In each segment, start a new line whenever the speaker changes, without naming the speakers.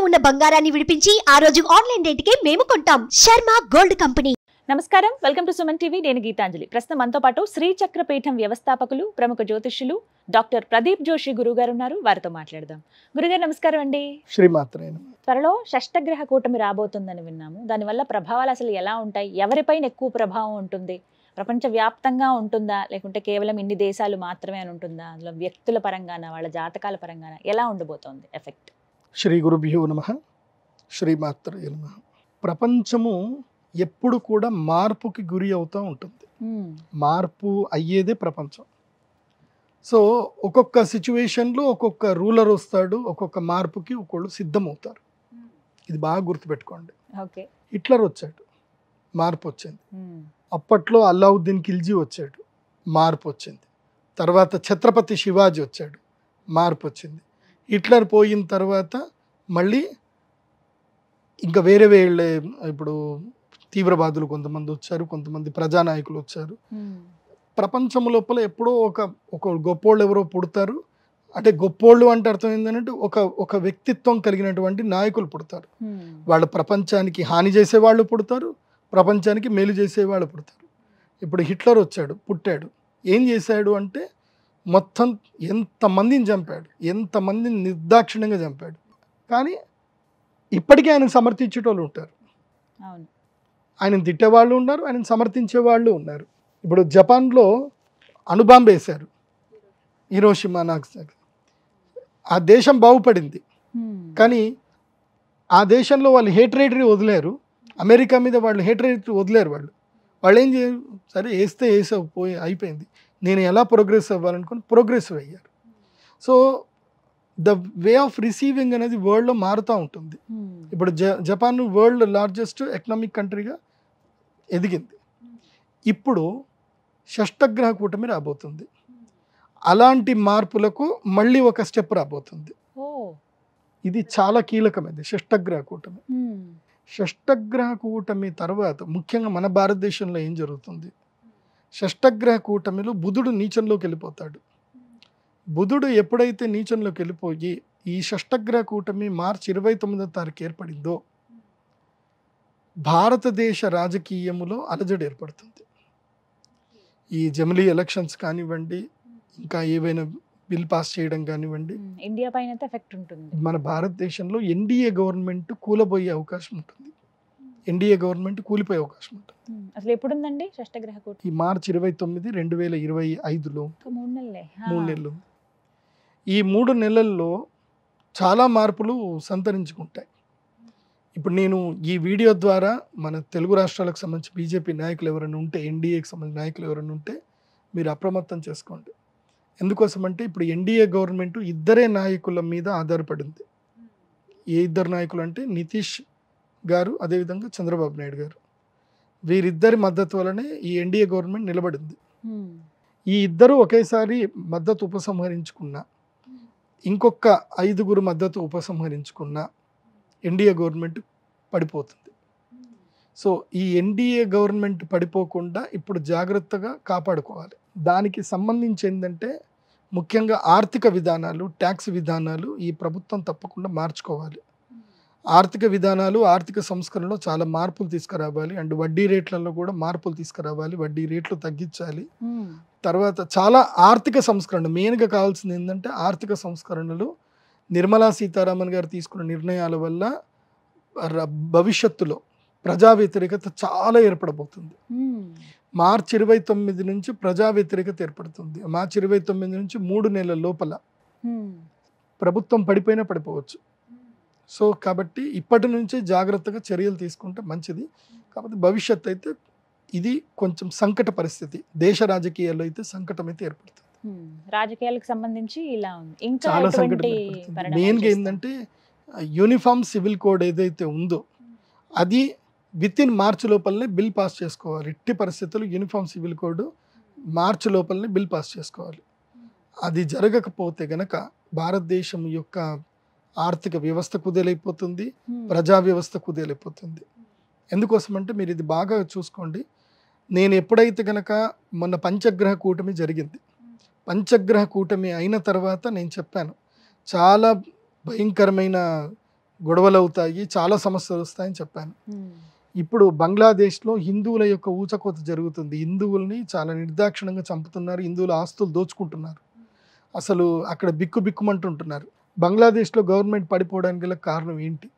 ఉన్న బంగారాన్ని విడిపించి ఆ రోజు ఆన్లైన్ రేటుకే మేము కొంటాం. Sharma gold company.
నమస్కారం, వెల్కమ్ టు సుమన్ టీవీ. నేను గీతాంజలి. ప్రస్తుతం మనతో పాటు శ్రీచక్ర పీఠం వ్యవస్థాపకులు, ప్రముఖ జ్యోతిష్యులు డాక్టర్ ప్రదీప్ జోషి గురుగారు ఉన్నారు. వారితో మాట్లాడదాం. గురుగారు నమస్కారం అండి.
శ్రీమాత్రే నమః.
త్వరలో షష్టగ్రహ కూటమి రాబోతుందని విన్నాము. దానివల్ల ప్రభావాలు అసలు ఎలా ఉంటాయి? ఎవరిపైన ఎక్కువ ప్రభావం ఉంటుంది? ప్రపంచ వ్యాప్తంగా ఉంటుందా, లేకుంటే కేవలం ఇన్ని దేశాలు మాత్రమే అని ఉంటుందా? అందులో వ్యక్తుల పరంగాన, వాళ్ళ జాతకాల పరంగాన ఎలా ఉండబోతోంది ఎఫెక్ట్?
శ్రీ గురుభ్యో నమః. శ్రీమాత్రే నమః. ప్రపంచము ఎప్పుడు కూడా మార్పుకి గురి అవుతూ ఉంటుంది. మార్పు అయ్యేదే ప్రపంచం. సో ఒక్కొక్క సిచ్యువేషన్లో ఒక్కొక్క రూలర్ వస్తాడు, ఒక్కొక్క మార్పుకి ఒకళ్ళు సిద్ధమవుతారు. ఇది బాగా గుర్తుపెట్టుకోండి.
ఓకే.
హిట్లర్ వచ్చాడు, మార్పు వచ్చింది. అప్పట్లో అల్లావుద్దీన్ ఖిల్జీ వచ్చాడు, మార్పు వచ్చింది. తర్వాత ఛత్రపతి శివాజీ వచ్చాడు, మార్పు వచ్చింది. హిట్లర్ పోయిన తర్వాత మళ్ళీ ఇంకా వేరే వేళ్ళే, ఇప్పుడు తీవ్రవాదులు కొంతమంది వచ్చారు, కొంతమంది ప్రజానాయకులు వచ్చారు. ప్రపంచం లోపల ఎప్పుడో ఒక గొప్పోళ్ళు ఎవరో పుడతారు. అంటే గొప్పోళ్ళు అంటే అర్థం ఏంటంటే ఒక వ్యక్తిత్వం కలిగినటువంటి నాయకులు పుడతారు. వాళ్ళు ప్రపంచానికి హాని చేసేవాళ్ళు పుడతారు, ప్రపంచానికి మేలు చేసేవాళ్ళు పుడతారు. ఇప్పుడు హిట్లర్ వచ్చాడు, పుట్టాడు. ఏం చేశాడు అంటే మొత్తం ఎంతమందిని చంపాడు, ఎంతమందిని నిర్దాక్షిణ్యంగా చంపాడు. కానీ ఇప్పటికీ ఆయన సమర్థించేటోళ్ళు ఉంటారు, ఆయన తిట్టేవాళ్ళు ఉన్నారు, ఆయన సమర్థించే వాళ్ళు ఉన్నారు. ఇప్పుడు జపాన్లో అణుబాంబు వేశారు, హిరోషిమా నాగసాకి. ఆ దేశం బాగుపడింది, కానీ ఆ దేశంలో వాళ్ళు హేట్రేటరీ వదిలేరు. అమెరికా మీద వాళ్ళు హేట్రేటరీ వదిలేరు. వాళ్ళు ఏం చేయరు, సరే వేస్తే పోయి అయిపోయింది, నేను ఎలా ప్రోగ్రెస్ అవ్వాలనుకుని ప్రోగ్రెసివ్ అయ్యారు. So the way of receiving అనేది వరల్డ్లో మారుతూ ఉంటుంది. ఇప్పుడు జపాన్ వరల్డ్ లార్జెస్ట్ ఎకనామిక్ కంట్రీగా ఎదిగింది. ఇప్పుడు షష్టగ్రహ కూటమి రాబోతుంది. అలాంటి మార్పులకు మళ్ళీ ఒక స్టెప్ రాబోతుంది. ఇది చాలా కీలకమైనది, షష్టగ్రహ కూటమి. షష్టగ్రహ కూటమి తర్వాత ముఖ్యంగా మన భారతదేశంలో ఏం జరుగుతుంది, షష్టగ్రహ కూటమిలో బుధుడు నీచంలోకి వెళ్ళిపోతాడు. బుధుడు ఎప్పుడైతే నీచంలోకి వెళ్ళిపోయి ఈ షష్టగ్రహ కూటమి మార్చి 29వ తారీఖు ఏర్పడిందో భారతదేశ రాజకీయములో అలజడి ఏర్పడుతుంది. ఈ జమిలీ ఎలక్షన్స్ కానివ్వండి, ఇంకా ఏవైనా బిల్ పాస్ చేయడం కానివ్వండి,
ఇండియా పైన ఎఫెక్ట్ ఉంటుంది. మన
భారతదేశంలో ఎన్డీఏ గవర్నమెంట్ కూలబోయే అవకాశం ఉంటుంది, ఎన్డీఏ గవర్నమెంట్ కూలిపోయే అవకాశం ఉంటుంది.
అసలు ఎప్పుడుందండి షష్టగ్రహ కూటమి?
ఈ మార్చి 29, 2025లో 3 నెలలు. ఈ 3 నెలల్లో చాలా మార్పులు సంతరించుకుంటాయి. ఇప్పుడు నేను ఈ వీడియో ద్వారా మన తెలుగు రాష్ట్రాలకు సంబంధించి బీజేపీ నాయకులు ఎవరైనా ఉంటే, ఎన్డీఏకి సంబంధించిన నాయకులు ఎవరైనా ఉంటే మీరు అప్రమత్తం చేసుకోండి. ఎందుకోసమంటే ఇప్పుడు ఎన్డీఏ గవర్నమెంట్ ఇద్దరే నాయకుల మీద ఆధారపడింది. ఏ ఇద్దరు నాయకులు అంటే నితీష్ గారు, అదేవిధంగా చంద్రబాబు నాయుడు గారు. వీరిద్దరి మద్దతు వలనే ఈ ఎన్డీఏ గవర్నమెంట్ నిలబడింది. ఈ ఇద్దరు ఒకేసారి మద్దతు ఉపసంహరించుకున్న, ఇంకొక 5గురు మద్దతు ఉపసంహరించుకున్న ఎన్డీఏ గవర్నమెంట్ పడిపోతుంది. సో ఈ ఎన్డీఏ గవర్నమెంట్ పడిపోకుండా ఇప్పుడు జాగ్రత్తగా కాపాడుకోవాలి. దానికి సంబంధించి ఏంటంటే ముఖ్యంగా ఆర్థిక విధానాలు, ట్యాక్స్ విధానాలు ఈ ప్రభుత్వం తప్పకుండా మార్చుకోవాలి. ఆర్థిక విధానాలు, ఆర్థిక సంస్కరణలో చాలా మార్పులు తీసుకురావాలి. అండ్ వడ్డీ రేట్లలో కూడా మార్పులు తీసుకురావాలి, వడ్డీ రేట్లు తగ్గించాలి. తర్వాత చాలా ఆర్థిక సంస్కరణ, మెయిన్గా కావాల్సింది ఏంటంటే ఆర్థిక సంస్కరణలు. నిర్మలా సీతారామన్ గారు తీసుకున్న నిర్ణయాల వల్ల భవిష్యత్తులో ప్రజా వ్యతిరేకత చాలా ఏర్పడబోతుంది. మార్చి 29 నుంచి ప్రజా వ్యతిరేకత ఏర్పడుతుంది. మార్చి 29 నుంచి 3 నెలల లోపల ప్రభుత్వం పడిపోయినా పడిపోవచ్చు. సో కాబట్టి ఇప్పటి నుంచే జాగ్రత్తగా చర్యలు తీసుకుంటే మంచిది. కాబట్టి భవిష్యత్తు అయితే ఇది కొంచెం సంకట పరిస్థితి, దేశ రాజకీయాల్లో అయితే సంకటం అయితే ఏర్పడుతుంది.
రాజకీయాలకు సంబంధించి ఇలా ఉంది. ఇంకా
చాలా సంకటం ఏర్పడుతుంది. మెయిన్గా ఏంటంటే యూనిఫామ్ సివిల్ కోడ్ ఏదైతే ఉందో అది వితిన్ మార్చి లోపలనే బిల్ పాస్ చేసుకోవాలి. ఎట్టి పరిస్థితుల్లో యూనిఫామ్ సివిల్ కోడ్ మార్చి లోపలనే బిల్ పాస్ చేసుకోవాలి. అది జరగకపోతే గనక భారతదేశం యొక్క ఆర్థిక వ్యవస్థ కుదేలైపోతుంది, ప్రజా వ్యవస్థ కుదేలైపోతుంది. ఎందుకోసమంటే మీరు ఇది బాగా చూసుకోండి. నేను ఎప్పుడైతే గనక మొన్న పంచగ్రహ కూటమి జరిగింది, పంచగ్రహ కూటమి అయిన తర్వాత నేను చెప్పాను చాలా భయంకరమైన గొడవలు అవుతాయి, చాలా సమస్యలు వస్తాయని చెప్పాను. ఇప్పుడు బంగ్లాదేశ్లో హిందువుల యొక్క ఊచకోత జరుగుతుంది. హిందువుల్ని చాలా నిర్దాక్షిణంగా చంపుతున్నారు, హిందువుల ఆస్తులు దోచుకుంటున్నారు, అసలు అక్కడ బిక్కుమంటుంటున్నారు. బంగ్లాదేశ్లో గవర్నమెంట్ పడిపోవడానికి గల కారణం ఏంటి?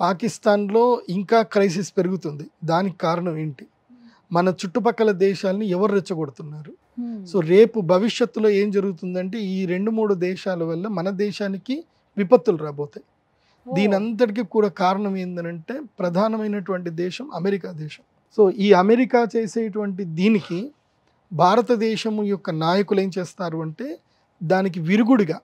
పాకిస్తాన్లో ఇంకా క్రైసిస్ పెరుగుతుంది, దానికి కారణం ఏంటి? మన చుట్టుపక్కల దేశాలని ఎవరు రెచ్చగొడుతున్నారు? సో రేపు భవిష్యత్తులో ఏం జరుగుతుందంటే ఈ 2-3 దేశాల వల్ల మన దేశానికి విపత్తులు రాబోతాయి. దీని అంతటికీ కూడా కారణం ఏంటంటే ప్రధానమైనటువంటి దేశం అమెరికా దేశం. సో ఈ అమెరికా చేసేటువంటి దీనికి భారతదేశం యొక్క నాయకులు ఏం చేస్తారు అంటే దానికి విరుగుడిగా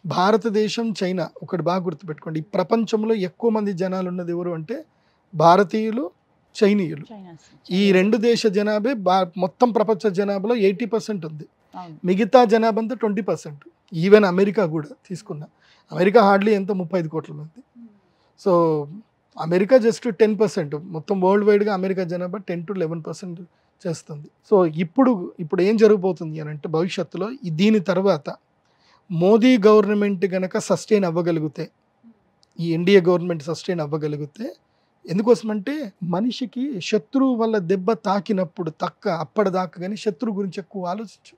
భారతదేశం, చైనా ఒకటి బాగా గుర్తుపెట్టుకోండి. ఈ ప్రపంచంలో ఎక్కువ మంది జనాలు ఉన్నది ఎవరు అంటే భారతీయులు, చైనీయులు. ఈ 2 దేశ జనాభే మొత్తం ప్రపంచ జనాభాలో 80% ఉంది. మిగతా జనాభా అంతా 20%. ఈవెన్ అమెరికా కూడా తీసుకున్నా, అమెరికా హార్డ్లీ ఎంత 35 కోట్ల మంది. సో అమెరికా జస్ట్ 10%, మొత్తం వరల్డ్ వైడ్గా అమెరికా జనాభా 10 to 11% చేస్తుంది. సో ఇప్పుడు ఏం జరగబోతుంది అని అంటే భవిష్యత్తులో దీని తర్వాత మోదీ గవర్నమెంట్ కనుక సస్టైన్ అవ్వగలిగితే, ఈ ఎన్డీఏ గవర్నమెంట్ సస్టైన్ అవ్వగలిగితే, ఎందుకోసమంటే మనిషికి శత్రువు వల్ల దెబ్బ తాకినప్పుడు అప్పటిదాకా కానీ శత్రువు గురించి ఎక్కువ ఆలోచించు.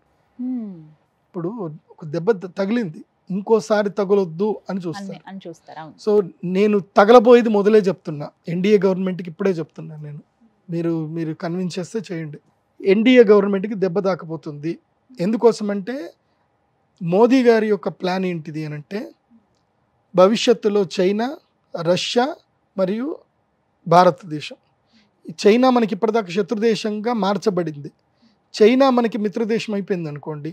ఇప్పుడు ఒక దెబ్బ తగిలింది, ఇంకోసారి తగలొద్దు అని చూస్తారు. సో నేను తగలబోయేది మొదలే చెప్తున్నా, ఎన్డీఏ గవర్నమెంట్కి ఇప్పుడే చెప్తున్నా నేను, మీరు కన్విన్స్ చేస్తే చేయండి. ఎన్డీఏ గవర్నమెంట్కి దెబ్బ తాకపోతుంది. ఎందుకోసమంటే మోదీ గారి యొక్క ప్లాన్ ఏంటిది అని అంటే భవిష్యత్తులో చైనా, రష్యా మరియు భారతదేశం. చైనా మనకి ఇప్పటిదాకా శత్రుదేశంగా మార్చబడింది, చైనా మనకి మిత్రదేశం అయిపోయింది అనుకోండి.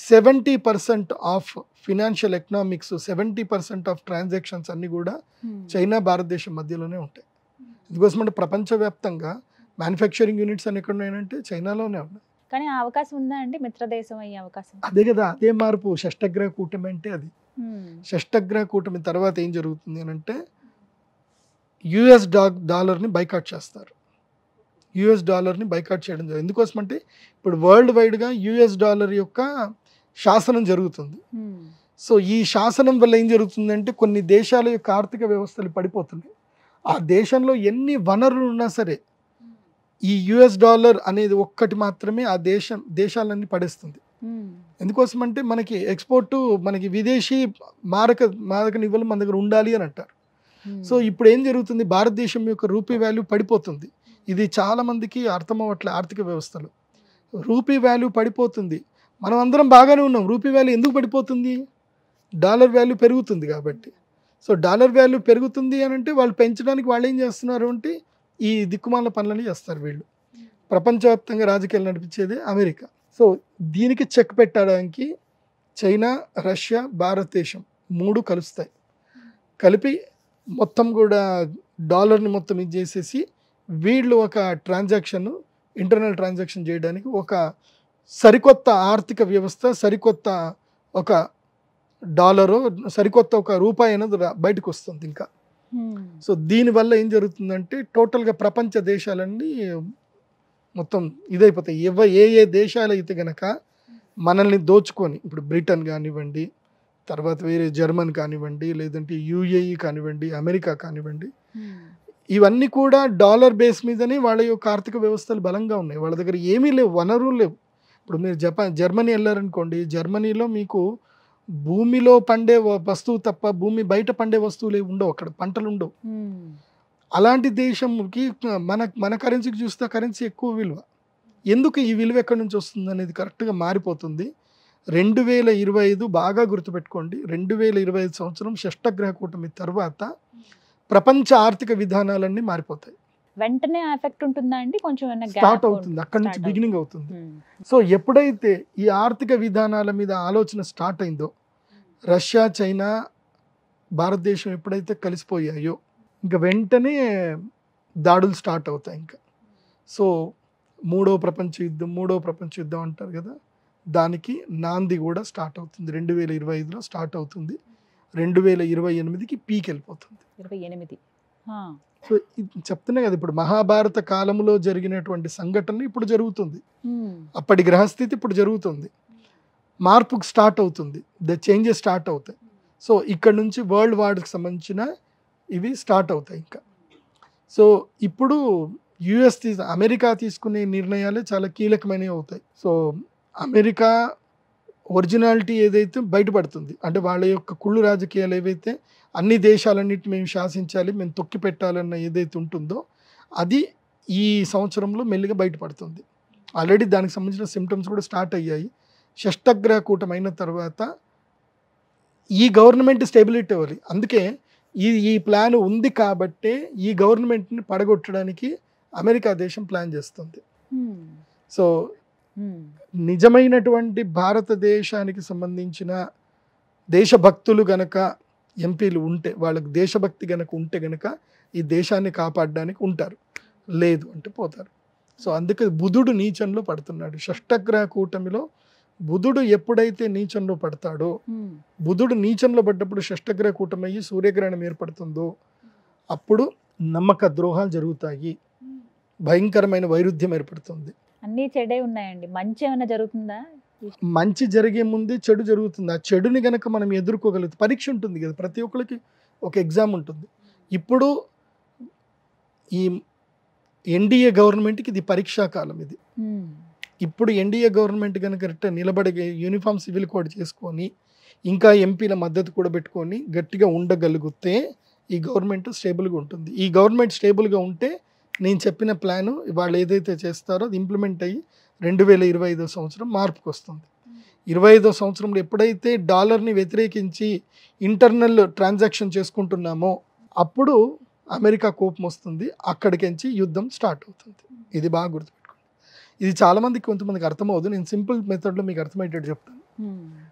70% of financial economics, 70% of transactions అన్నీ కూడా చైనా భారతదేశం మధ్యలోనే ఉంటాయి. ఎందుకోసమంటే ప్రపంచవ్యాప్తంగా మ్యానుఫ్యాక్చరింగ్ యూనిట్స్ అని ఎక్కడ ఉన్నాయంటే చైనాలోనే ఉన్నాయి.
కానీ ఆ అవకాశం ఉందా అండి మిత్రదేశం అయ్యే అవకాశం?
అదే కదా, అదే మార్పు. షష్టగ్రహ కూటమి అంటే అది. షష్టగ్రహ కూటమి తర్వాత ఏం జరుగుతుంది అని అంటే యుఎస్ డాలర్ని బైకాట్ చేస్తారు. యుఎస్ డాలర్ని బైకాట్ చేయడం జరుగుతుంది. ఎందుకోసమంటే ఇప్పుడు వరల్డ్ వైడ్గా యుఎస్ డాలర్ యొక్క శాసనం జరుగుతుంది. సో ఈ శాసనం వల్ల ఏం జరుగుతుందంటే కొన్ని దేశాల యొక్క ఆర్థిక వ్యవస్థలు పడిపోతున్నాయి. ఆ దేశంలో ఎన్ని వనరులు ఉన్నా సరే ఈ యుఎస్ డాలర్ అనేది ఒక్కటి మాత్రమే ఆ దేశాలన్నీ పడేస్తుంది. ఎందుకోసమంటే మనకి ఎక్స్పోర్టు, మనకి విదేశీ మారక నిల్వలు మన దగ్గర ఉండాలి అని అంటారు. సో ఇప్పుడు ఏం జరుగుతుంది, భారతదేశం యొక్క రూపీ వాల్యూ పడిపోతుంది. ఇది చాలా మందికి అర్థం అవ్వట్లే. ఆర్థిక వ్యవస్థలో రూపీ వాల్యూ పడిపోతుంది. మనం అందరం బాగానే ఉన్నాం, రూపీ వాల్యూ ఎందుకు పడిపోతుంది? డాలర్ వాల్యూ పెరుగుతుంది కాబట్టి. సో డాలర్ వాల్యూ పెరుగుతుంది అని అంటే వాళ్ళు పెంచడానికి వాళ్ళు ఏం చేస్తున్నారు అంటే ఈ దిక్కుమాల పనులని చేస్తారు వీళ్ళు. ప్రపంచవ్యాప్తంగా రాజకీయాలు నడిపించేది అమెరికా. సో దీనికి చెక్ పెట్టడానికి చైనా, రష్యా, భారతదేశం 3 కలుస్తాయి. కలిపి మొత్తం కూడా డాలర్ని మొత్తం ఇది చేసేసి వీళ్ళు ఒక ఇంటర్నల్ ట్రాన్సాక్షన్ చేయడానికి ఒక సరికొత్త ఆర్థిక వ్యవస్థ, సరికొత్త ఒక డాలరు, సరికొత్త ఒక రూపాయి అనేది బయటకు వస్తుంది ఇంకా. సో దీనివల్ల ఏం జరుగుతుందంటే టోటల్గా ప్రపంచ దేశాలన్నీ మొత్తం ఇదైపోతాయి. ఏ దేశాలు అయితే కనుక మనల్ని దోచుకొని, ఇప్పుడు బ్రిటన్ కానివ్వండి, తర్వాత వేరే జర్మన్ కానివ్వండి, లేదంటే యుఏఈ కానివ్వండి, అమెరికా కానివ్వండి, ఇవన్నీ కూడా డాలర్ బేస్ మీదనే వాళ్ళ యొక్క ఆర్థిక వ్యవస్థలు బలంగా ఉన్నాయి. వాళ్ళ దగ్గర ఏమీ లేవు, వనరులు లేవు. ఇప్పుడు మీరు జర్మనీ వెళ్ళారనుకోండి, జర్మనీలో మీకు భూమిలో పండే వస్తువు తప్ప భూమి బయట పండే వస్తువులు ఉండవు, అక్కడ పంటలు ఉండవు. అలాంటి దేశంకి మన కరెన్సీకి చూస్తే కరెన్సీ ఎక్కువ విలువ. ఎందుకు ఈ విలువ ఎక్కడి నుంచి వస్తుంది అనేది కరెక్ట్గా మారిపోతుంది. 2025 బాగా గుర్తుపెట్టుకోండి, 2025 సంవత్సరం షష్టగ్రహ కూటమి తర్వాత ప్రపంచ ఆర్థిక విధానాలన్నీ మారిపోతాయి.
వెంటనే ఎఫెక్ట్ ఉంటుందా అండి? కొంచెం
స్టార్ట్ అవుతుంది, అక్కడి నుంచి బిగినింగ్ అవుతుంది. సో ఎప్పుడైతే ఈ ఆర్థిక విధానాల మీద ఆలోచన స్టార్ట్ అయిందో, రష్యా, చైనా, భారతదేశం ఎప్పుడైతే కలిసిపోయాయో ఇంకా వెంటనే దాడులు స్టార్ట్ అవుతాయి ఇంకా. సో మూడో ప్రపంచ యుద్ధం అంటారు కదా, దానికి నాంది కూడా స్టార్ట్ అవుతుంది. 2025లో స్టార్ట్ అవుతుంది, 2028కి పీక్ వెళ్ళిపోతుంది.
28.
సో చెప్తున్నా కదా, ఇప్పుడు మహాభారత కాలంలో జరిగినటువంటి సంఘటన ఇప్పుడు జరుగుతుంది, అప్పటి గ్రహస్థితి ఇప్పుడు జరుగుతుంది, మార్పుకు స్టార్ట్ అవుతుంది, చేంజెస్ స్టార్ట్ అవుతాయి. సో ఇక్కడ నుంచి వరల్డ్ వార్కి సంబంధించిన ఇవి స్టార్ట్ అవుతాయి ఇంకా. సో ఇప్పుడు అమెరికా తీసుకునే నిర్ణయాలే చాలా కీలకమైనవి అవుతాయి. సో అమెరికా ఒరిజినాలిటీ ఏదైతే బయటపడుతుంది, అంటే వాళ్ళ యొక్క కుళ్ళు రాజకీయాలు ఏవైతే అన్ని దేశాలన్నిటి మేము శాసించాలి, మేము తొక్కి పెట్టాలన్న ఏదైతే ఉంటుందో అది ఈ సంవత్సరంలో మెల్లిగా బయటపడుతుంది. ఆల్రెడీ దానికి సంబంధించిన సిమ్టమ్స్ కూడా స్టార్ట్ అయ్యాయి. షష్టగ్రహ కూటమి అయిన తర్వాత ఈ గవర్నమెంట్ స్టెబిలిటీ అవ్వాలి. అందుకే ఈ ప్లాన్ ఉంది కాబట్టే ఈ గవర్నమెంట్ని పడగొట్టడానికి అమెరికా దేశం ప్లాన్ చేస్తుంది. సో నిజమైనటువంటి భారతదేశానికి సంబంధించిన దేశభక్తులు గనక ఎంపీలు ఉంటే, వాళ్ళకి దేశభక్తి గనక ఉంటే గనక ఈ దేశాన్ని కాపాడడానికి ఉంటారు, లేదు అంటే పోతారు. సో అందుకే బుధుడు నీచంలో పడుతున్నాడు. షష్టగ్రహ కూటమిలో బుధుడు ఎప్పుడైతే నీచంలో పడతాడో, బుధుడు నీచంలో పడ్డప్పుడు షష్టగ్రహ కూటమి అయ్యి సూర్యగ్రహణం ఏర్పడుతుందో అప్పుడు నమ్మక ద్రోహాలు జరుగుతాయి, భయంకరమైన వైరుధ్యం ఏర్పడుతుంది.
అన్నీ చెడే ఉన్నాయండి. మంచి ఏమైనా జరుగుతుందా?
మంచి జరిగే ముందే చెడు జరుగుతుంది. ఆ చెడుని గనక మనం ఎదుర్కోగలుగుతాం. పరీక్ష ఉంటుంది కదా, ప్రతి ఒక్కరికి ఒక ఎగ్జామ్ ఉంటుంది. ఇప్పుడు ఈ ఎన్డీఏ గవర్నమెంట్కి ఇది పరీక్షాకాలం. ఇది ఇప్పుడు ఎన్డీఏ గవర్నమెంట్ కనుక నిలబడే యూనిఫామ్ సివిల్ కోడ్ చేసుకొని ఇంకా ఎంపీల మద్దతు కూడా పెట్టుకొని గట్టిగా ఉండగలిగితే ఈ గవర్నమెంట్ స్టేబుల్గా ఉంటుంది. ఈ గవర్నమెంట్ స్టేబుల్గా ఉంటే నేను చెప్పిన ప్లాను వాళ్ళు ఏదైతే చేస్తారో అది ఇంప్లిమెంట్ అయ్యి 2025 సంవత్సరం మార్పుకి వస్తుంది. 25 సంవత్సరంలో ఎప్పుడైతే డాలర్ని వ్యతిరేకించి ఇంటర్నల్ ట్రాన్సాక్షన్ చేసుకుంటున్నామో అప్పుడు అమెరికా కోపం వస్తుంది, అక్కడికించి యుద్ధం స్టార్ట్ అవుతుంది. ఇది బాగా గుర్తుపెట్టుకోండి. ఇది చాలామందికి కొంతమందికి అర్థమవుదు. నేను సింపుల్ మెథడ్లో మీకు అర్థమయ్యేటట్టు చెప్తాను.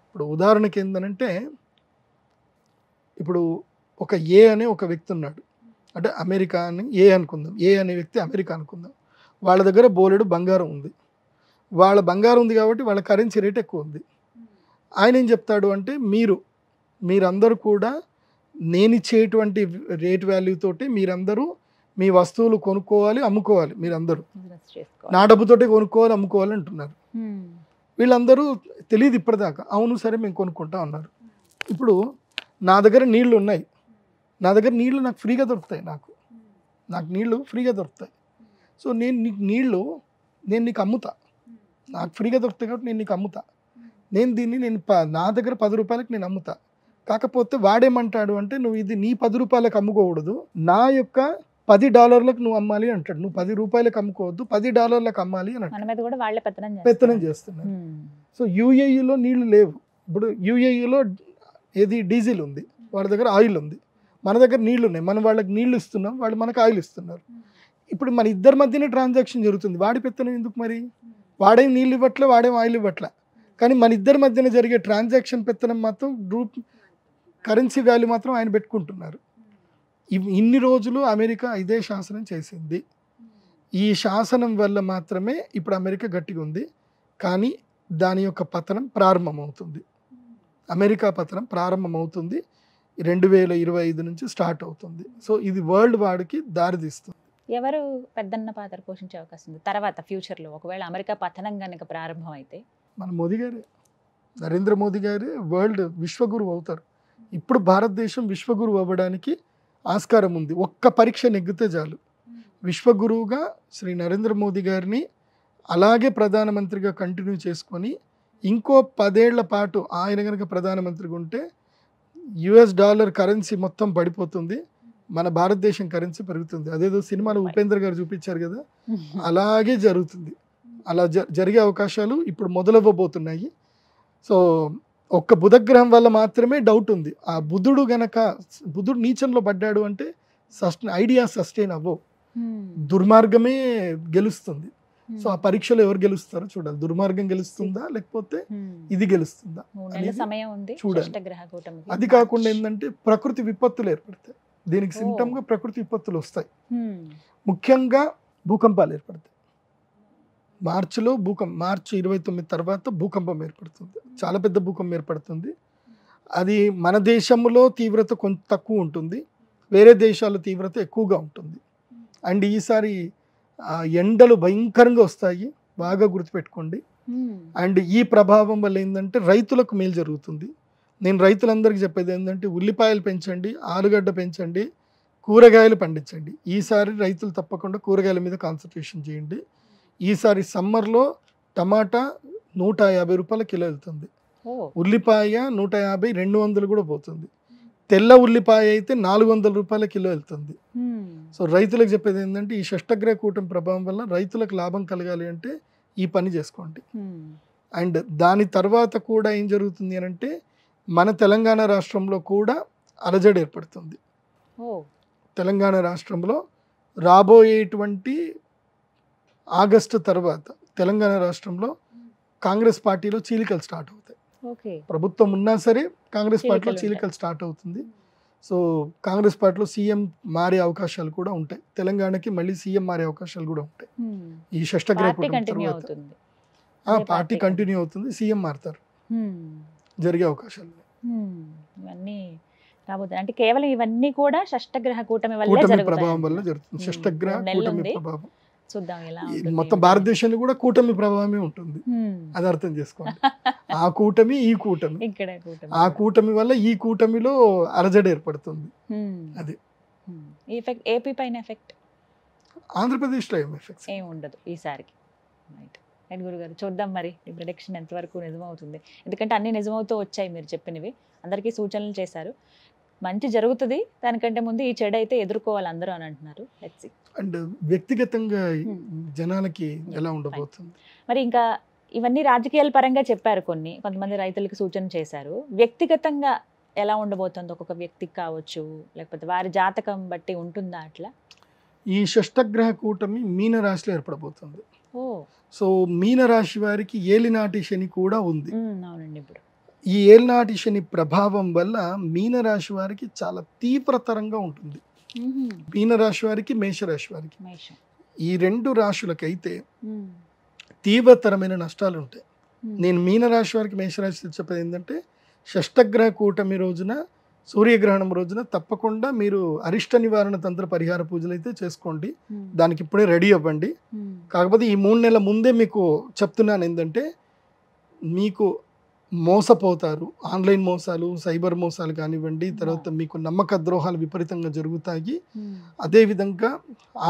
ఇప్పుడు ఉదాహరణకి ఏంటంటే, ఇప్పుడు ఒక ఏ అనే ఒక వ్యక్తి ఉన్నాడు, అంటే అమెరికా అని ఏ అనుకుందాం, ఏ అనే వ్యక్తి అమెరికా అనుకుందాం. వాళ్ళ దగ్గర బోలెడు బంగారం ఉంది. వాళ్ళ బంగారం ఉంది కాబట్టి వాళ్ళ కరెన్సీ రేట్ ఎక్కువ ఉంది. ఆయన ఏం చెప్తాడు అంటే, మీరందరూ కూడా నేను ఇచ్చేటువంటి రేట్ వాల్యూ తోటి మీరందరూ మీ వస్తువులు కొనుక్కోవాలి, అమ్ముకోవాలి. మీరందరూ నా డబ్బుతోటే కొనుక్కోవాలి, అమ్ముకోవాలి అంటున్నారు. వీళ్ళందరూ తెలియదు ఇప్పటిదాకా. అవును సరే మేము కొనుక్కుంటా ఉన్నారు. ఇప్పుడు నా దగ్గర నీళ్లు ఉన్నాయి, నా దగ్గర నీళ్లు నాకు ఫ్రీగా దొరుకుతాయి, నాకు నీళ్లు ఫ్రీగా దొరుకుతాయి. సో నేను నీకు అమ్ముతా, నాకు ఫ్రీగా దొరుకుతాయి కాబట్టి నేను నీకు అమ్ముతా. నా దగ్గర 10 రూపాయలకి నేను అమ్ముతా. కాకపోతే వాడేమంటాడు అంటే, నువ్వు ఇది నీ 10 రూపాయలకు అమ్ముకోకూడదు, నా యొక్క $10 నువ్వు అమ్మాలి అంటాడు. నువ్వు 10 రూపాయలకు అమ్ముకోవద్దు, $10 అమ్మాలి అని పెత్తనం చేస్తున్నాడు. సో యూఏఈలో నీళ్లు లేవు. ఇప్పుడు యూఏఈలో ఏది డీజిల్ ఉంది, వాళ్ళ దగ్గర ఆయిల్ ఉంది, మన దగ్గర నీళ్లు ఉన్నాయి. మనం వాళ్ళకి నీళ్లు ఇస్తున్నాం, వాళ్ళు మనకు ఆయిల్ ఇస్తున్నారు. ఇప్పుడు మన ఇద్దరి మధ్యనే ట్రాన్సాక్షన్ జరుగుతుంది. వాడి పెత్తనం ఎందుకు మరి? వాడేం నీళ్ళు ఇవ్వట్లే, వాడేం ఆయిల్ ఇవ్వట్లే. కానీ మన ఇద్దరి మధ్యన జరిగే ట్రాన్సాక్షన్ పెత్తనం మాత్రం కరెన్సీ వాల్యూ మాత్రం ఆయన పెట్టుకుంటున్నారు. ఇన్ని రోజులు అమెరికా ఇదే శాసనం చేసింది. ఈ శాసనం వల్ల మాత్రమే ఇప్పుడు అమెరికా గట్టిగా ఉంది. కానీ దాని యొక్క పతనం ప్రారంభమవుతుంది. అమెరికా పతనం ప్రారంభమవుతుంది 2025 నుంచి స్టార్ట్ అవుతుంది. సో ఇది వరల్డ్ వార్కి దారితీస్తుంది.
ఎవరు పెద్దన్న పాత్ర పోషించే అవకాశం ఉంది తర్వాత ఫ్యూచర్లో ఒకవేళ అమెరికా పతనం కనుక ప్రారంభం అయితే?
మన మోదీ గారే, నరేంద్ర మోదీ గారే వరల్డ్ విశ్వగురువు అవుతారు. ఇప్పుడు భారతదేశం విశ్వగురువు అవ్వడానికి ఆస్కారం ఉంది. ఒక్క పరీక్ష నెగ్గితే చాలు. విశ్వగురువుగా శ్రీ నరేంద్ర మోదీ గారిని అలాగే ప్రధానమంత్రిగా కంటిన్యూ చేసుకొని ఇంకో 10 ఏళ్ల పాటు ఆయన కనుక ప్రధానమంత్రిగా ఉంటే $, కరెన్సీ మొత్తం పడిపోతుంది, మన భారతదేశం కరెన్సీ పెరుగుతుంది. అదేదో సినిమాలో ఉపేంద్ర గారు చూపించారు కదా, అలాగే జరుగుతుంది. అలా జరిగే అవకాశాలు ఇప్పుడు మొదలవ్వబోతున్నాయి. సో ఒక్క బుధగ్రహం వల్ల మాత్రమే డౌట్ ఉంది. ఆ బుధుడు నీచంలో పడ్డాడు అంటే ఐడియా సస్టైన్ అవ్వవు, దుర్మార్గమే గెలుస్తుంది. సో ఆ పరీక్షలో ఎవరు గెలుస్తారో చూడాలి. దుర్మార్గం గెలుస్తుందా లేకపోతే ఇది గెలుస్తుందా చూడాలి. అది కాకుండా ఏంటంటే ప్రకృతి విపత్తులు ఏర్పడతాయి. దీనికి సిమ్టమ్ గా ప్రకృతి విపత్తులు వస్తాయి. ముఖ్యంగా భూకంపాలు ఏర్పడతాయి. మార్చి 29 తర్వాత భూకంపం ఏర్పడుతుంది. చాలా పెద్ద భూకంపం ఏర్పడుతుంది. అది మన దేశంలో తీవ్రత కొంచెం తక్కువ ఉంటుంది, వేరే దేశాల తీవ్రత ఎక్కువగా ఉంటుంది. అండ్ ఈసారి ఎండలు భయంకరంగా వస్తాయి, బాగా గుర్తుపెట్టుకోండి. అండ్ ఈ ప్రభావం వల్ల ఏంటంటే రైతులకు మేలు జరుగుతుంది. నేను రైతులందరికీ చెప్పేది ఏంటంటే ఉల్లిపాయలు పెంచండి, ఆలుగడ్డ పెంచండి, కూరగాయలు పండించండి. ఈసారి రైతులు తప్పకుండా కూరగాయల మీద కాన్సన్ట్రేషన్ చేయండి. ఈసారి సమ్మర్లో టమాటా 150 రూపాయల కిలో వెళ్తుంది, ఉల్లిపాయ 150, 200 కూడా పోతుంది. తెల్ల ఉల్లిపాయ అయితే 400 రూపాయల కిలో వెళ్తుంది. సో రైతులకు చెప్పేది ఏంటంటే ఈ షష్టగ్రహ కూటమి ప్రభావం వల్ల రైతులకు లాభం కలగాలి అంటే ఈ పని చేసుకోండి. అండ్ దాని తర్వాత కూడా ఏం జరుగుతుంది అని అంటే మన తెలంగాణ రాష్ట్రంలో కూడా అలజడి ఏర్పడుతుంది. తెలంగాణ రాష్ట్రంలో రాబోయేటువంటి ఆగస్టు తర్వాత తెలంగాణ రాష్ట్రంలో కాంగ్రెస్ పార్టీలో చీలికలు స్టార్ట్ అవుతాయి. ప్రభుత్వం ఉన్నా సరే కాంగ్రెస్ పార్టీలో చీలికలు స్టార్ట్ అవుతుంది. సో కాంగ్రెస్ పార్టీలో సీఎం మారే అవకాశాలు కూడా ఉంటాయి. తెలంగాణకి మళ్ళీ సీఎం మారే అవకాశాలు కూడా ఉంటాయి. ఈ షష్టగ్రహ కూటమి తర్వాత పార్టీ కంటిన్యూ అవుతుంది, సీఎం మారుతారు, జరిగే అవకాశాలు
ఇవన్నీ రాబోతున్నాయి. అంటే కేవలం ఇవన్నీ కూడా షష్టగ్రహ కూటమి
ప్రభావం వల్ల జరుగుతుంది. షష్టగ్రహ కూటమి ప్రభావం
చూద్దాం ఎలా
మొత్తం భారతదేశంలో కూడా కూటమి ప్రభావమే ఉంటుంది. అది అర్థం చేసుకోండి. ఆ కూటమి ఈ కూటమి, ఆ కూటమి వల్ల ఈ కూటమిలో అలజడి ఏర్పడుతుంది. అది
ఎఫెక్ట్ ఏపీ పైన ఎఫెక్ట్,
ఆంధ్రప్రదేశ్లో ఏం ఎఫెక్ట్
ఏం ఉండదు ఈసారికి. రైట్ గురుగారు, చూద్దాం మరి ఈ ప్రిడిక్షన్ ఎంతవరకు నిజమవుతుంది. ఎందుకంటే అన్ని నిజమవుతూ వచ్చాయి, మీరు చెప్పినవి అందరికీ సూచనలు చేశారు. మంచి జరుగుతుంది, దానికంటే ముందు ఈ చెడు అయితే ఎదుర్కోవాలి అందరూ అని అంటున్నారు. Let's see.
అండ్ వ్యక్తిగతంగా జనాలకి ఎలా ఉండబోతుంది
మరి. ఇంకా ఇవన్నీ రాజకీయాల పరంగా చెప్పారు, కొంతమంది రైతులకు సూచన చేశారు. వ్యక్తిగతంగా ఎలా ఉండబోతుంది ఒక్కొక్క వ్యక్తికి కావచ్చు, లేకపోతే వారి జాతకం బట్టి ఉంటుందా అట్లా?
ఈ షష్టగ్రహ కూటమి మీన రాశిలో ఏర్పడబోతుంది. సో మీన రాశి వారికి ఏలినాటి శని కూడా ఉంది.
అవునండి. ఇప్పుడు
ఈ ఏలినాటి శని ప్రభావం వల్ల మీనరాశి వారికి చాలా తీవ్రతరంగా ఉంటుంది. మీనరాశి వారికి, మేషరాశి వారికి, ఈ రెండు రాశులకైతే తీవ్రతరమైన నష్టాలు ఉంటాయి. నేను మీనరాశి వారికి, మేషరాశి చెప్పేది ఏంటంటే షష్టగ్రహ కూటమి రోజున, సూర్యగ్రహణం రోజున తప్పకుండా మీరు అరిష్ట నివారణ తంత్ర పరిహార పూజలు అయితే చేసుకోండి. దానికి ఇప్పుడే రెడీ అవ్వండి. కాకపోతే ఈ 3 నెలల ముందే మీకు చెప్తున్నాను ఏంటంటే మీకు మోసపోతారు. ఆన్లైన్ మోసాలు, సైబర్ మోసాలు కానివ్వండి, తర్వాత మీకు నమ్మక ద్రోహాలు విపరీతంగా జరుగుతాయి. అదేవిధంగా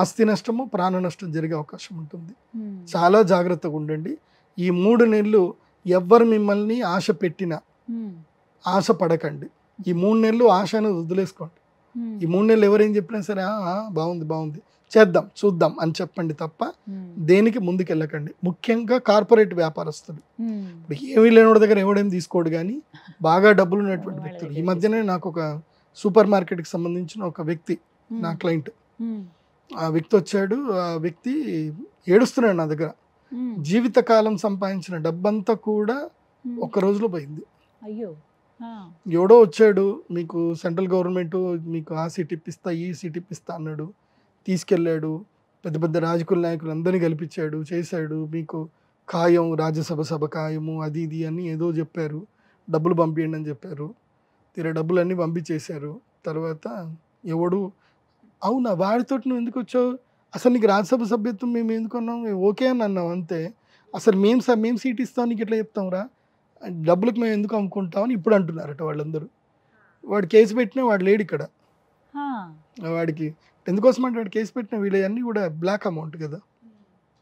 ఆస్తి నష్టము, ప్రాణ నష్టం జరిగే అవకాశం ఉంటుంది. చాలా జాగ్రత్తగా ఉండండి. ఈ 3 నెలలు ఎవ్వరు మిమ్మల్ని ఆశ పెట్టినా ఆశ పడకండి. ఈ 3 నెలలు ఆశ అనేది వదిలేసుకోండి. ఈ 3 నెలలు ఎవరేం చెప్పినా సరే బాగుంది బాగుంది చేద్దాం చూద్దాం అని చెప్పండి తప్ప దేనికి ముందుకెళ్ళకండి. ముఖ్యంగా కార్పొరేట్ వ్యాపారస్తులు, ఇప్పుడు ఏమీ లేనివాడి దగ్గర ఎవడేం తీసుకోడు, కానీ బాగా డబ్బులు ఉన్నటువంటి వ్యక్తులు. ఈ మధ్యనే నాకు ఒక సూపర్ మార్కెట్కి సంబంధించిన ఒక వ్యక్తి, నా క్లయింట్, ఆ వ్యక్తి వచ్చాడు. ఆ వ్యక్తి ఏడుస్తున్నాడు నా దగ్గర. జీవితకాలం సంపాదించిన డబ్బంతా కూడా ఒక్క రోజులో పోయింది.
అయ్యో,
ఎవడో వచ్చాడు, మీకు సెంట్రల్ గవర్నమెంట్ మీకు ఆ సీట్ ఇప్పిస్తా, ఈ సీట్ ఇప్పిస్తా అన్నాడు. తీసుకెళ్ళాడు, పెద్ద పెద్ద రాజకీయ నాయకులు అందరినీ కల్పించాడు, చేశాడు. మీకు ఖాయం, రాజ్యసభ సభ ఖాయము, అది ఇది అని ఏదో చెప్పారు. డబ్బులు పంపించండి అని చెప్పారు. తీరా డబ్బులన్నీ పంపించేశారు. తర్వాత ఎవడు అవునా వాడితో నువ్వు ఎందుకు వచ్చావు, అసలు నీకు రాజ్యసభ సభ్యత్వం మేము ఎందుకు అన్నాం, ఓకే అని అన్నాం అంతే, అసలు మేము సీట్ ఇస్తాం నీకు ఎట్లా చెప్తాం రా, డబ్బులకు మేము ఎందుకు అమ్ముకుంటామని ఇప్పుడు అంటున్నారట వాళ్ళందరూ. వాడు కేసు పెట్టినా వాడు లేడు ఇక్కడ. వాడికి ఎందుకోసం అంటే వాడు కేసు పెట్టిన వీళ్ళన్నీ కూడా బ్లాక్ అమౌంట్ కదా,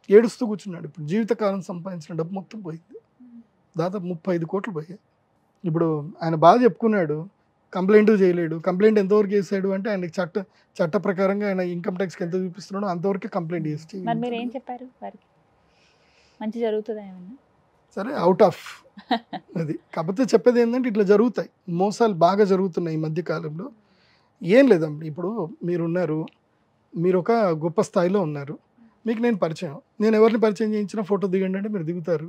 ఏడుస్తూ కూర్చున్నాడు. ఇప్పుడు జీవితకాలం సంపాదించిన డబ్బు మొత్తం పోయింది, దాదాపు 35 కోట్లు పోయాయి. ఇప్పుడు ఆయన బాగా చెప్పుకున్నాడు, కంప్లైంట్ చేయలేడు. కంప్లైంట్ ఎంతవరకు చేశాడు అంటే ఆయనకి చట్ట ప్రకారంగా ఆయన ఇన్కమ్ ట్యాక్స్కి ఎంత చూపిస్తున్నాడో అంతవరకు కంప్లైంట్ చేసి
మంచి జరుగుతుంది
సరే అవుట్ ఆఫ్ అది. కాకపోతే చెప్పేది ఏంటంటే ఇట్లా జరుగుతాయి, మోసాలు బాగా జరుగుతున్నాయి ఈ మధ్యకాలంలో. ఏం లేదండి, ఇప్పుడు మీరున్నారు, మీరు ఒక గొప్ప స్థాయిలో ఉన్నారు, మీకు నేను పరిచయం, నేను ఎవరిని పరిచయం చేయించినా ఫోటో దిగండి అంటే మీరు దిగుతారు.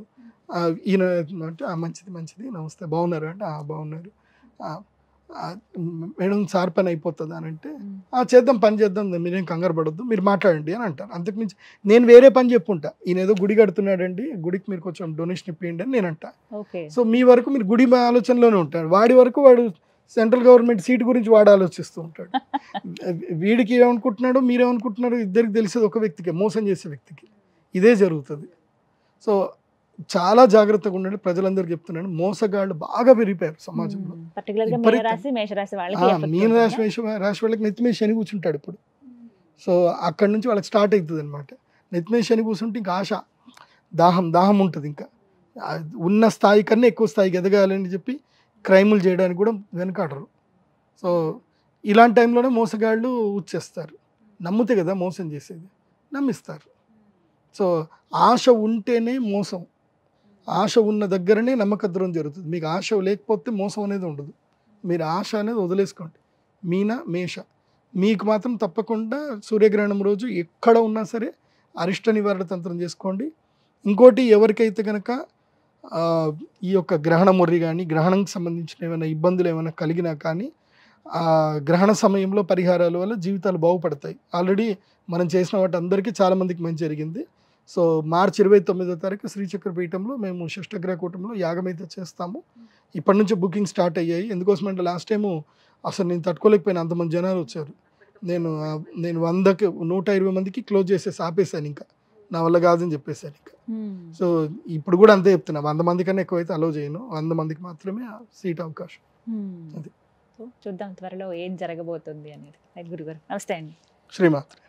ఈయన అంటే మంచిది మంచిది నమస్తే బాగున్నారు అంటే బాగున్నారు, మేడం సార్ పని అయిపోతుంది అని అంటే చేద్దాం పని చేద్దాం మీరేం కంగారు పడొద్దు మీరు మాట్లాడండి అని అంటారు. అంతకుమించి నేను వేరే పని చెప్పుంటా, ఈయన ఏదో గుడి కడుతున్నాడండి, గుడికి మీరు కొంచెం డొనేషన్ ఇప్పియండి అని నేను అంటా. సో మీ వరకు మీరు గుడి ఆలోచనలోనే ఉంటాడు, వాడి వరకు వాడు సెంట్రల్ గవర్నమెంట్ సీట్ గురించి వాడు ఆలోచిస్తూ ఉంటాడు. వీడికి ఏమనుకుంటున్నాడో మీరేమనుకుంటున్నారో ఇద్దరికి తెలిసేది ఒక వ్యక్తికి, మోసం చేసే వ్యక్తికి. ఇదే జరుగుతుంది. సో చాలా జాగ్రత్తగా ఉండండి. ప్రజలందరికీ చెప్తున్నాను, మోసగాళ్ళు బాగా పెరిగిపోయారు సమాజంలో.
పర్టికులర్ గా
విపరీతం.
మీనరాశి మేషరాశి వాళ్ళకి
ఆ,
effect
మీన
ఉంటుందా?
రాశి వాళ్ళకి నెత్తి మీద శని కూర్చుంటాడు ఇప్పుడు. సో అక్కడి నుంచి వాళ్ళకి స్టార్ట్ అవుతుంది అనమాట. నెత్తి మీద శని కూర్చుంటే ఇంకా ఆశ, దాహం ఉంటుంది. ఇంకా ఆ ఉన్న స్థాయి కన్నా ఎక్కువ స్థాయికి ఎదగాలని చెప్పి క్రైములు చేయడానికి కూడా వెనకాడరు. సో ఇలాంటి టైంలోనే మోసగాళ్ళు వచ్చేస్తారు. నమ్మితే కదా మోసం చేసేది, నమ్మిస్తారు. సో ఆశ ఉంటేనే మోసం, ఆశ ఉన్న దగ్గరనే నమ్మకద్రోహం జరుగుతుంది. మీకు ఆశ లేకపోతే మోసం అనేది ఉండదు. మీరు ఆశ అనేది వదిలేసుకోండి. మీన మేష మీకు మాత్రం తప్పకుండా సూర్యగ్రహణం రోజు ఎక్కడ ఉన్నా సరే అరిష్ట నివారణ తంత్రం చేసుకోండి. ఇంకోటి, ఎవరికైతే కనుక ఈ యొక్క గ్రహణ మొర్రి కానీ గ్రహణంకి సంబంధించిన ఏమైనా ఇబ్బందులు ఏమైనా కలిగినా కానీ గ్రహణ సమయంలో పరిహారాల వల్ల జీవితాలు బాగుపడతాయి. ఆల్రెడీ మనం చేసిన వాటి అందరికీ చాలామందికి మంచి జరిగింది. సో మార్చి 29వ తారీఖు శ్రీచక్ర పీఠంలో మేము షష్టగ్రహ కూటంలో యాగం అయితే చేస్తాము. ఇప్పటి నుంచి బుకింగ్ స్టార్ట్ అయ్యాయి. ఎందుకోసమంటే లాస్ట్ టైము అసలు నేను తట్టుకోలేకపోయినా, అంతమంది జనాలు వచ్చారు. నేను 120 మందికి క్లోజ్ చేసేసి ఆపేశాను. ఇంకా నా వల్ల కాదని చెప్పేశాను. ఇంకా సో ఇప్పుడు కూడా అంతే చెప్తున్నా, 100 మంది కన్నా ఎక్కువైతే అలో చేయను. 100 మందికి మాత్రమే సీట్ అవకాశం. అది
సో చూద్దాం త్వరలో ఏం జరగబోతుంది అనేది. గురుగారు నమస్తే అండి.
శ్రీమాత్రే.